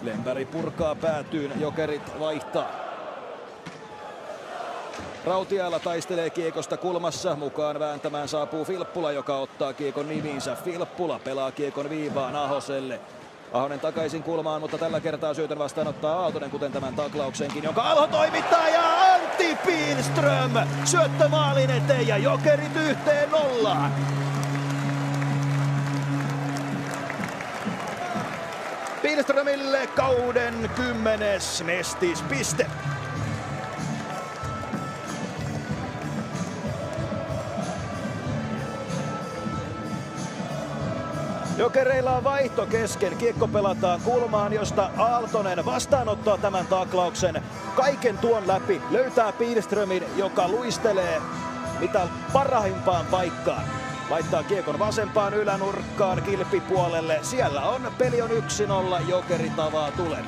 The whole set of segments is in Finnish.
Lempäri purkaa päätyyn, Jokerit vaihtaa. Rautiailla taistelee kiekosta kulmassa, mukaan vääntämään saapuu Filppula, joka ottaa kiekon nimiinsä. Filppula pelaa kiekon viivaan Ahoselle. Ahonen takaisin kulmaan, mutta tällä kertaa syötön vastaanottaa Aaltonen, kuten tämän taklauksenkin, jonka Alho toimittaa, ja Antti Pihlström syöttö maalin eteen ja Jokerit 1-0. Pihlströmille kauden 10. mestispiste. Jokereilla on vaihto kesken. Kiekko pelataan kulmaan, josta Aaltonen vastaanottaa tämän taklauksen. Kaiken tuon läpi löytää Pihlströmin, joka luistelee mitä parhaimpaan paikkaan. Laittaa kiekon vasempaan ylänurkkaan kilpipuolelle. Siellä on peli on 1-0. Jokerit avaa tulen.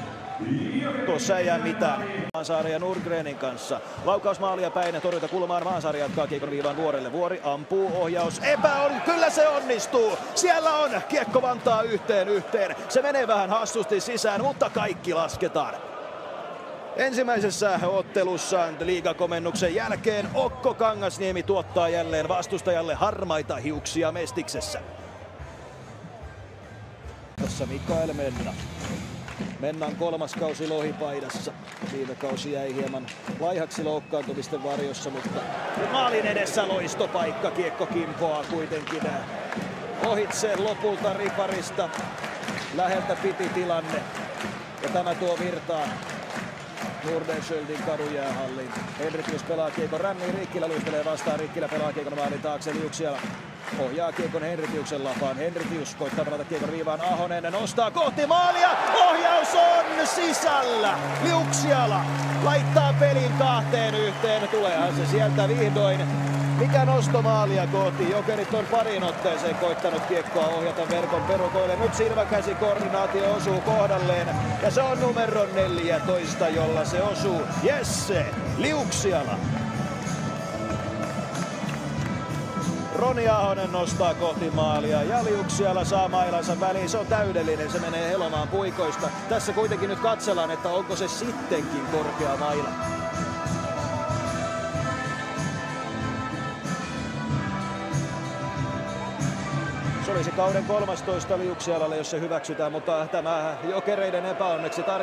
Tuossa ei jää mitään. Maansaari ja Nordgrenin kanssa. Laukausmaalia päin, torjunta kulmaan. Maansaari jatkaa kiekon viivaan Vuorelle. Vuori ampuu, ohjaus kyllä se onnistuu. Siellä on kiekko Vantaa 1-1. Se menee vähän hassusti sisään, mutta kaikki lasketaan. Ensimmäisessä ottelussa liigakomennuksen jälkeen Okko Kangasniemi tuottaa jälleen vastustajalle harmaita hiuksia Mestiksessä. Tässä Mikael Menna. Mennan 3. kausi Lohipaidassa. Viime kausi jäi hieman laihaksi loukkaantumisten varjossa, mutta maalin edessä loistopaikka. Kiekko kimpoaa kuitenkin ohitse lopulta riparista. Läheltä piti tilanne. Ja tämä tuo virtaa Nordenskjöldin kadunjäähalliin. Henrikius pelaa kiekon rämmiin, Riikkilä luistelee vastaan, Riikkilä pelaa kiekon maalin taakse, Liuksiala ohjaa kiekon Henrikiuksen lapaan. Henrikius koittaa pelata kiekon riivaan, Ahonen nostaa kohti maalia, ohjaus on sisällä! Liuksiala laittaa pelin 2-1, tuleehan se sieltä vihdoin. Mikä nostomaalia kohti? Jokerit on pariin otteeseen koittanut kiekkoa ohjata verkon perukoille. Nyt silmäkäsikoordinaatio osuu kohdalleen ja se on numero 14, jolla se osuu. Jesse Liuksiala. Roni Ahonen nostaa kohti maalia ja Liuksiala saa mailansa väliin. Se on täydellinen, se menee helomaan puikoista. Tässä kuitenkin nyt katsellaan, että onko se sittenkin korkea maila. Se olisi kauden 13 Liuksialalle, jos se hyväksytään, mutta tämä Jokereiden epäonneksi tarkistaa.